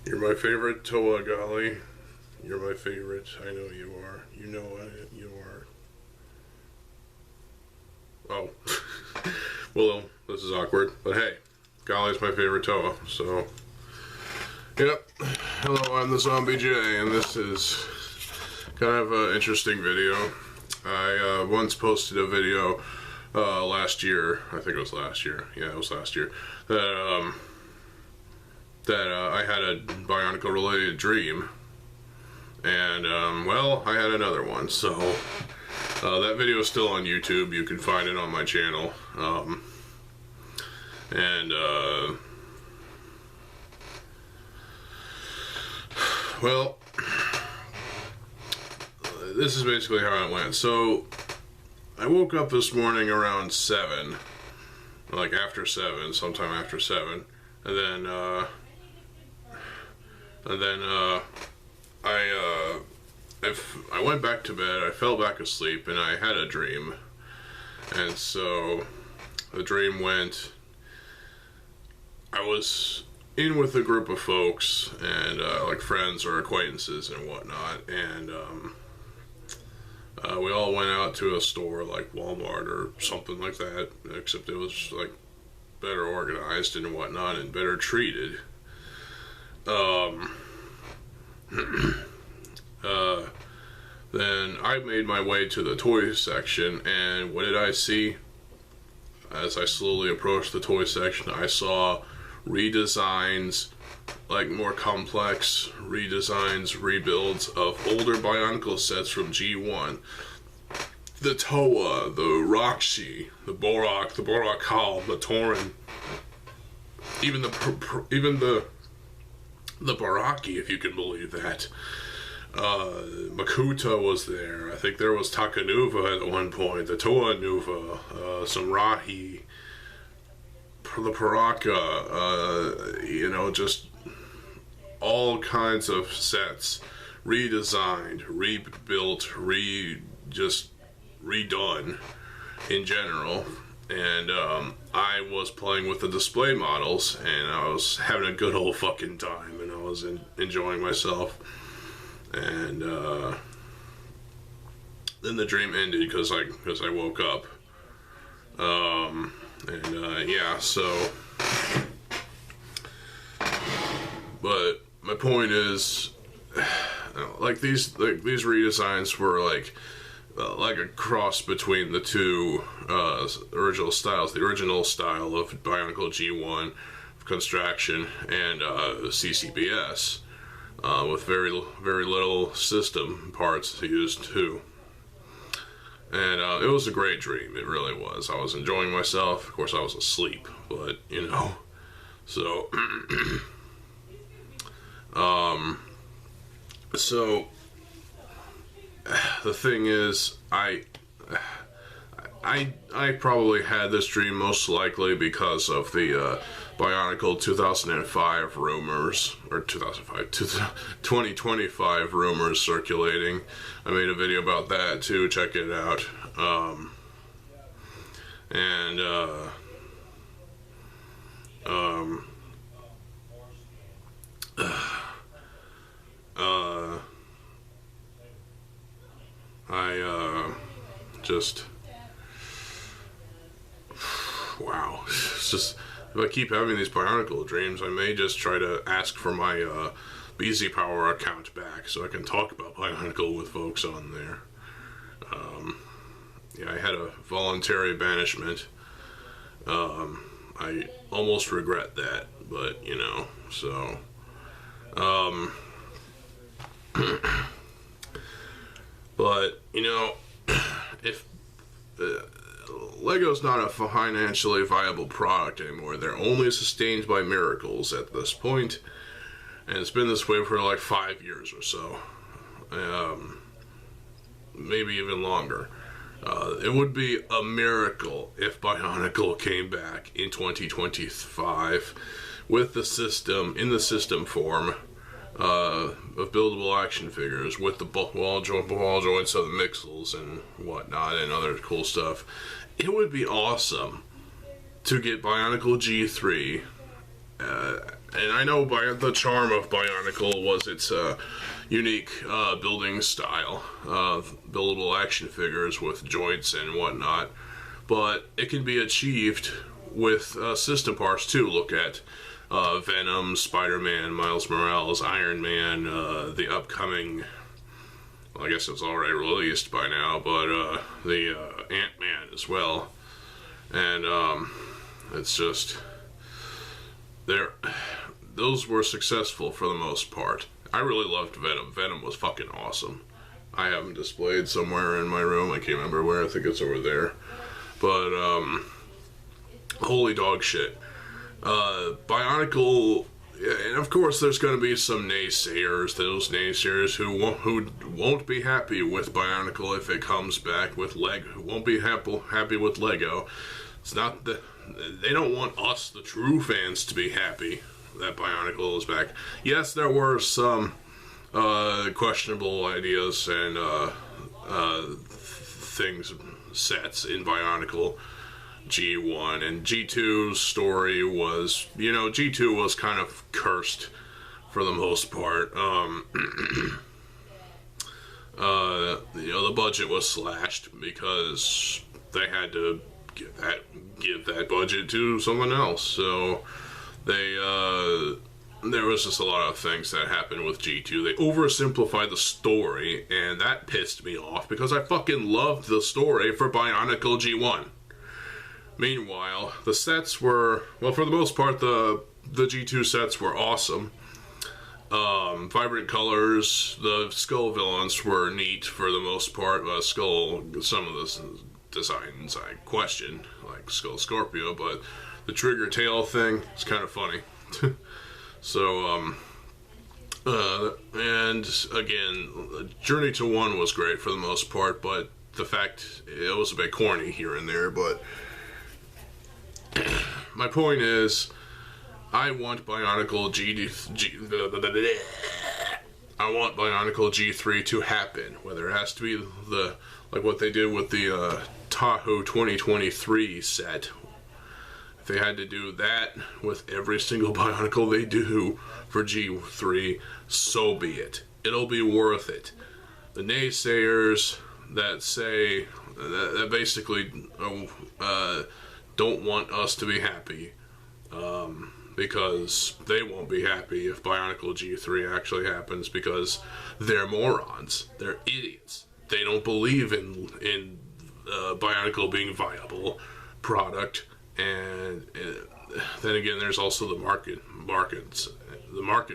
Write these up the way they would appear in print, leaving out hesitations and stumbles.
You're my favorite Toa Golly. You're my favorite. I know you are. You know you are. Oh. Well, this is awkward. But hey, Golly's my favorite Toa. So, yep. Hello, I'm TheZOMBIEJ, and this is kind of an interesting video. I once posted a video last year. I think it was last year. Yeah, it was last year. That I had a Bionicle-related dream, and well, I had another one. So that video is still on YouTube. You can find it on my channel. Well, this is basically how it went. So I woke up this morning around 7, like after 7, sometime after 7, and then I went back to bed. I fell back asleep, and I had a dream. And so the dream went, I was in with a group of folks, and like friends or acquaintances and whatnot, and we all went out to a store like Walmart or something like that, except it was like better organized and whatnot and better treated. Then I made my way to the toy section, and what did I see? As I slowly approached the toy section, I saw redesigns, like more complex redesigns, rebuilds of older Bionicle sets from G1. The Toa, the Roxy, the Borak, the Borakal, the Torin, even the Baraki, if you can believe that. Makuta was there. I think there was Takanuva at one point, the Toa Nuva, some Rahi, the Paraka, you know, just all kinds of sets, redesigned, rebuilt, just redone in general. And I was playing with the display models, and I was having a good old fucking time, and I was enjoying myself. And then the dream ended because I woke up. Yeah, so. But my point is, like these redesigns were like a cross between the two original styles. The original style of Bionicle G1 construction and CCBS. With very little system parts used too. And it was a great dream, it really was. I was enjoying myself. Of course I was asleep, but you know. So so the thing is, I probably had this dream most likely because of the Bionicle 2005 rumors, or 2025 rumors circulating. I made a video about that too, check it out. Just wow, it's just, if I keep having these Bionicle dreams, I may just try to ask for my BZ Power account back so I can talk about Bionicle with folks on there. Yeah, I had a voluntary banishment. I almost regret that, but you know, so. But, you know, if Lego's not a financially viable product anymore, they're only sustained by miracles at this point, and it's been this way for like 5 years or so, maybe even longer. It would be a miracle if Bionicle came back in 2025 with the system, in the system form, of buildable action figures with the ball joints of the Mixels and whatnot and other cool stuff. It would be awesome to get Bionicle G3 and I know the charm of Bionicle was its unique building style, buildable action figures with joints and whatnot, but it can be achieved with system parts too. Look at Venom, Spider-Man, Miles Morales, Iron Man, the upcoming, well, I guess it's already released by now, but the Ant-Man as well. And it's just, those were successful for the most part. I really loved Venom. Venom was fucking awesome. I have them displayed somewhere in my room. I can't remember where. I think it's over there. But holy dog shit. Bionicle, and of course there's going to be some naysayers, those naysayers who won't be happy with Bionicle if it comes back with Lego, who won't be happy with Lego. It's not that they don't want us, the true fans, to be happy that Bionicle is back. Yes, there were some questionable ideas and sets in Bionicle G1, and G2's story was, G2 was kind of cursed for the most part. The budget was slashed because they had to give that budget to someone else. So there was just a lot of things that happened with G2. They oversimplified the story, and that pissed me off because I fucking loved the story for Bionicle G1. Meanwhile, the sets were, well, for the most part, the G2 sets were awesome. Vibrant colors, the skull villains were neat for the most part. Some of the designs I question, like Skull Scorpio, but the trigger tail thing is kind of funny. So, and again, Journey to One was great for the most part, but the fact it was a bit corny here and there, but my point is, I want Bionicle G3 to happen. Whether it has to be like what they did with the Tahoe 2023 set. If they had to do that with every single Bionicle they do for G3, so be it. It'll be worth it. The naysayers that say that basically don't want us to be happy, because they won't be happy if Bionicle G3 actually happens, because they're morons. They're idiots. They don't believe in Bionicle being a viable product. And then again, there's also the market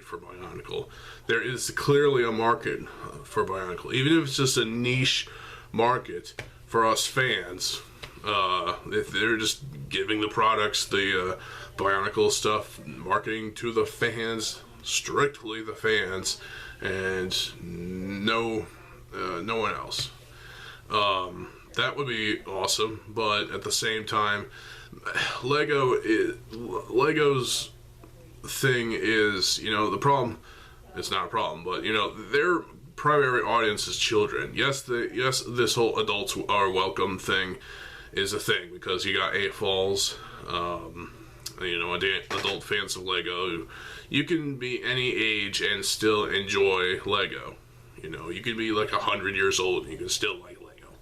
for Bionicle. There is clearly a market for Bionicle, even if it's just a niche market for us fans. If they're just giving the products, the Bionicle stuff, marketing to the fans, strictly the fans, and no one else. That would be awesome, but at the same time, Lego's thing is, the problem, it's not a problem, but, their primary audience is children. Yes, this whole adults are welcome thing is a thing, because you got AFOLs, adult fans of Lego. You can be any age and still enjoy Lego. You can be like 100 years old and you can still like Lego.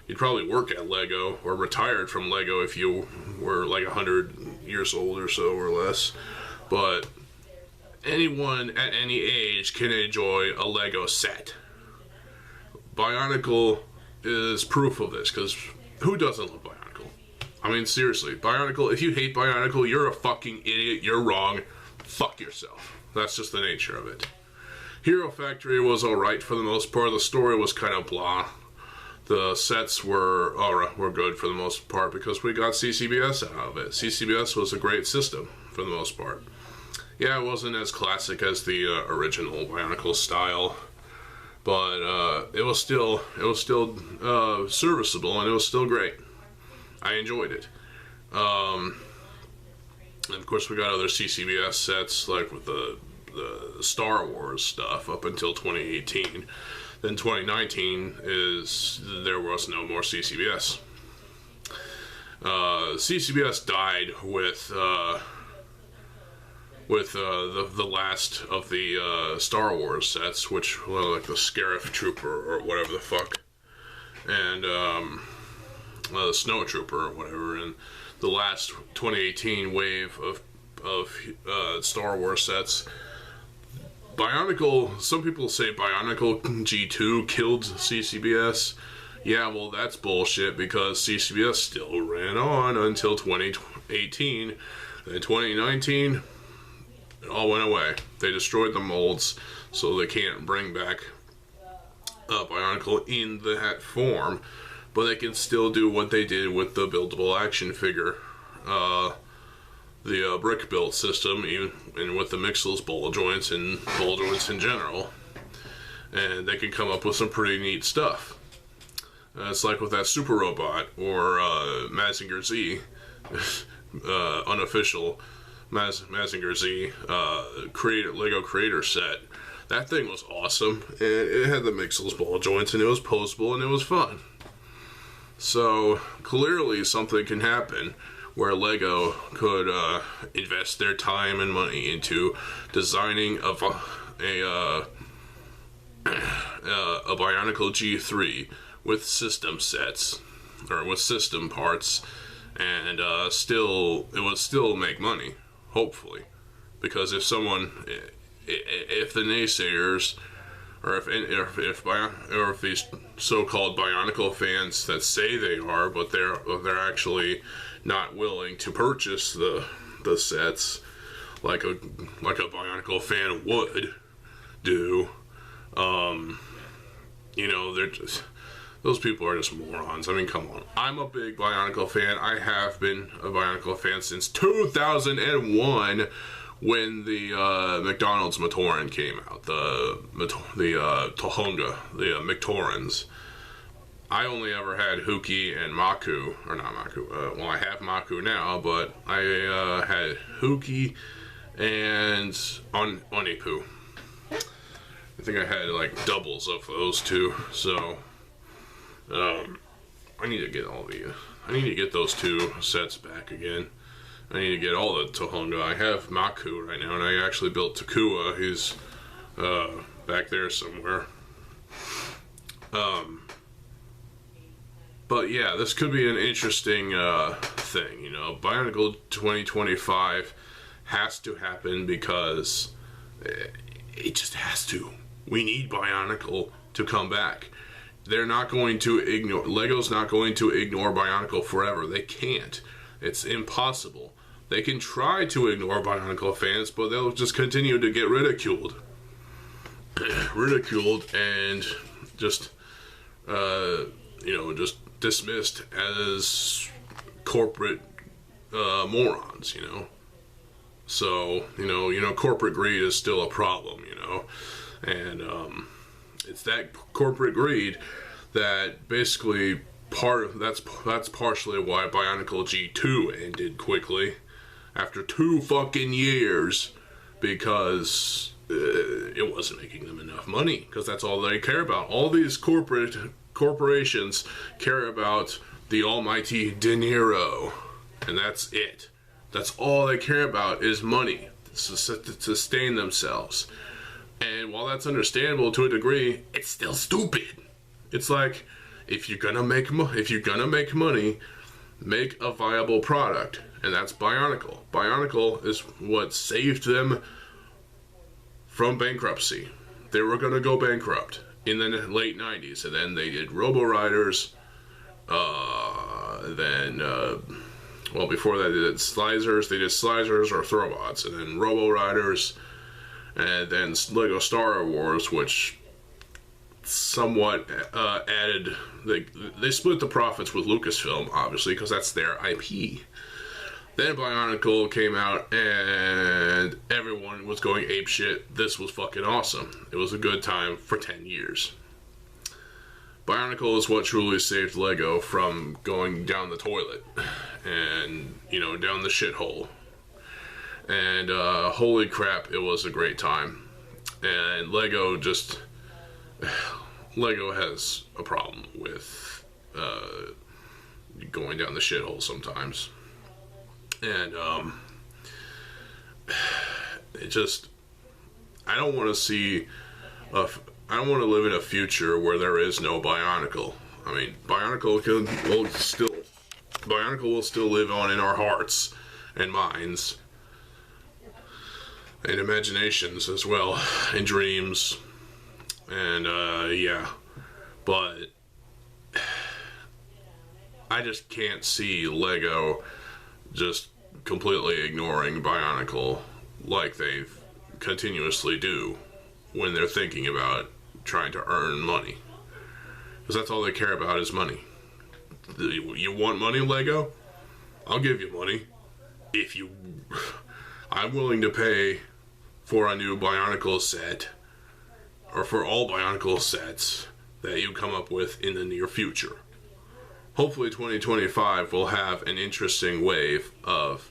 You'd probably work at Lego or retired from Lego if you were like 100 years old or so or less. But anyone at any age can enjoy a Lego set. Bionicle is proof of this, because who doesn't love Bionicle? I mean, seriously, Bionicle, if you hate Bionicle, you're a fucking idiot, you're wrong, fuck yourself. That's just the nature of it. Hero Factory was alright for the most part. The story was kind of blah. The sets were good for the most part because we got CCBS out of it. CCBS was a great system for the most part. Yeah, it wasn't as classic as the original Bionicle style, but it was still serviceable, and it was still great. I enjoyed it. And of course, we got other CCBS sets, like with the Star Wars stuff up until 2018. Then 2019 there was no more CCBS. CCBS died with with the last of the Star Wars sets, which were like the Scarif Trooper or whatever the fuck, and the Snow Trooper or whatever, and the last 2018 wave of Star Wars sets. Bionicle, some people say Bionicle G2 killed CCBS. Yeah, well, that's bullshit, because CCBS still ran on until 2018. In 2019, it all went away. They destroyed the molds, so they can't bring back Bionicle in that form, but they can still do what they did with the buildable action figure, the brick build system, even and with the Mixels ball joints and ball joints in general, and they can come up with some pretty neat stuff. It's like with that Super Robot or Mazinger Z, unofficial Mazinger Z Lego Creator set. That thing was awesome, and it had the Mixels ball joints, and it was posable, and it was fun. So clearly something can happen where Lego could invest their time and money into designing a Bionicle G3 with system sets, or with system parts, and it would still make money, hopefully, because if the naysayers, or if these so-called Bionicle fans that say they are, but they're actually not willing to purchase the sets like a Bionicle fan would do, they're just, those people are just morons. I mean, come on. I'm a big Bionicle fan. I have been a Bionicle fan since 2001, when the McDonald's Matoran came out, the Tohonga, the Mictorans. I only ever had Huki and Maku, or not Maku. Well, I have Maku now, but I had Huki and Onipu. I think I had like doubles of those two. So I need to get those two sets back again. I need to get all the Tohonga. I have Maku right now, and I actually built Takua. He's back there somewhere. But yeah, this could be an interesting thing. Bionicle 2025 has to happen, because it just has to. We need Bionicle to come back. They're not going to ignore, Lego's not going to ignore Bionicle forever. They can't. It's impossible. They can try to ignore Bionicle fans, but they'll just continue to get ridiculed. And just, just dismissed as corporate morons, So, corporate greed is still a problem, And it's that corporate greed that basically that's partially why Bionicle G2 ended quickly after 2 fucking years, because it wasn't making them enough money, because that's all they care about. All these corporations care about the almighty De Niro, and that's it. That's all they care about is money to sustain themselves. And while that's understandable to a degree, it's still stupid. It's like, if you're gonna make money, make a viable product, and that's Bionicle. Bionicle is what saved them from bankruptcy. They were gonna go bankrupt in the late 90s, and then they did Robo Riders. Before that they did Slizers. They did Slizers or Throbots, and then Robo Riders, and then Lego Star Wars, which somewhat added. They split the profits with Lucasfilm, obviously, because that's their IP. Then Bionicle came out, and everyone was going apeshit. This was fucking awesome. It was a good time for 10 years. Bionicle is what truly saved Lego from going down the toilet and, down the shithole. And holy crap, it was a great time. And Lego has a problem with going down the shithole sometimes. And I don't want to see I don't want to live in a future where there is no Bionicle. I mean, Bionicle will still live on in our hearts and minds and imaginations as well, and dreams, and yeah, but I just can't see Lego just completely ignoring Bionicle like they continuously do when they're thinking about trying to earn money. Because that's all they care about is money. You want money, Lego? I'll give you money. I'm willing to pay for a new Bionicle set, or for all Bionicle sets that you come up with in the near future. Hopefully 2025 will have an interesting wave of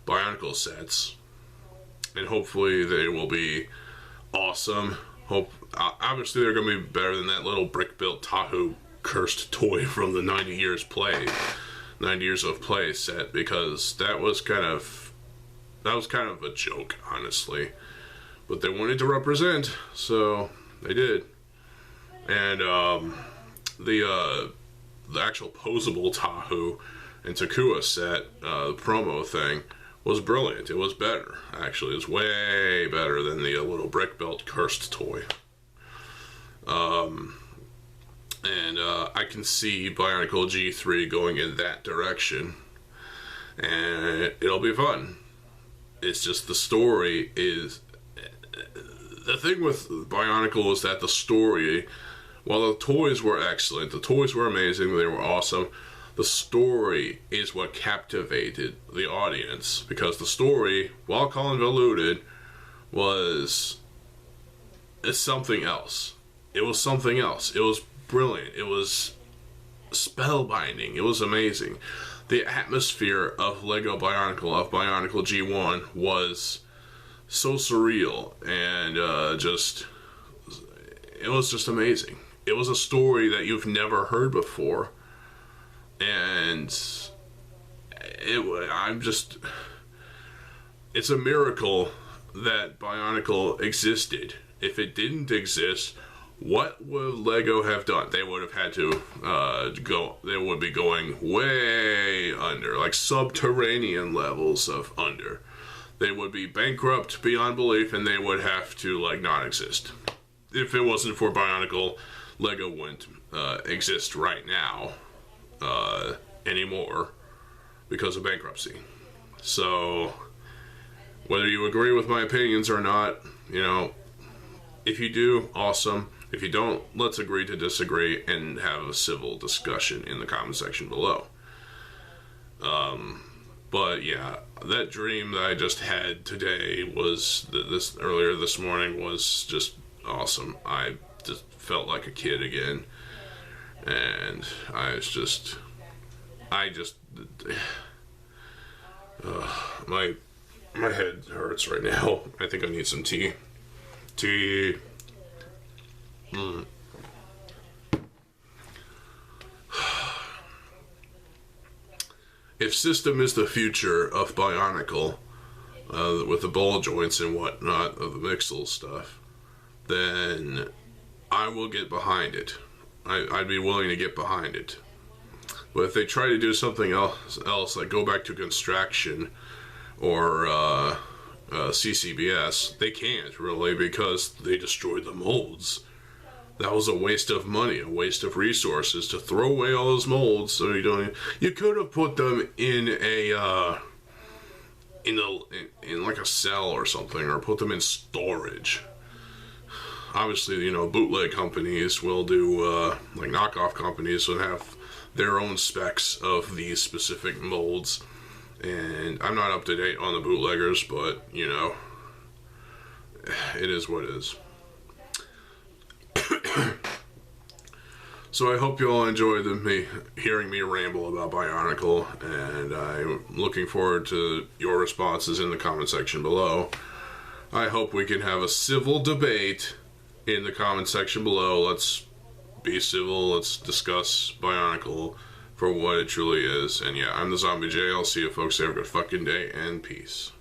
Bionicle sets, and hopefully they will be awesome. Obviously they're going to be better than that little brick-built Tahoe cursed toy from the 90 Years of Play set, because that was kind of a joke, honestly. But they wanted to represent, so they did. And the actual posable Tahoe and Takua set, the promo thing, was brilliant. It was better, actually. It was way better than the little brick-built cursed toy. And I can see Bionicle G3 going in that direction, and it'll be fun. It's just the story is... The thing with Bionicle is that the story, while the toys were excellent, the toys were amazing, they were awesome, the story is what captivated the audience. Because the story, while convoluted, is something else. It was something else. It was brilliant. It was spellbinding. It was amazing. The atmosphere of Lego Bionicle, of Bionicle G1, was so surreal, and it was just amazing. It was a story that you've never heard before, and it's a miracle that Bionicle existed. If it didn't exist, what would Lego have done? They would have had to they would be going way under, like subterranean levels of under. They would be bankrupt beyond belief, and they would have to, like, not exist. If it wasn't for Bionicle, Lego wouldn't exist right now anymore because of bankruptcy. So, whether you agree with my opinions or not, you know, if you do, awesome. If you don't, let's agree to disagree and have a civil discussion in the comment section below. But yeah, that dream that I just had today was earlier this morning was just awesome. I just felt like a kid again, and my head hurts right now. I think I need some tea. If system is the future of Bionicle, with the ball joints and whatnot of the Mixel stuff, then I will get behind it. I'd be willing to get behind it. But if they try to do something else, like go back to Construction or CCBS, they can't really, because they destroyed the molds. That was a waste of money, a waste of resources to throw away all those molds. So you could have put them in in like a cell or something, or put them in storage. Obviously, you know, bootleg companies will do like knockoff companies will have their own specs of these specific molds, and I'm not up to date on the bootleggers, but you know, it is what it is. So I hope you all enjoyed hearing me ramble about Bionicle, and I'm looking forward to your responses in the comment section below. I hope we can have a civil debate in the comment section below. Let's be civil, let's discuss Bionicle for what it truly is. And yeah, I'm TheZOMBIEJ. I'll see you folks. Have a good fucking day, and peace.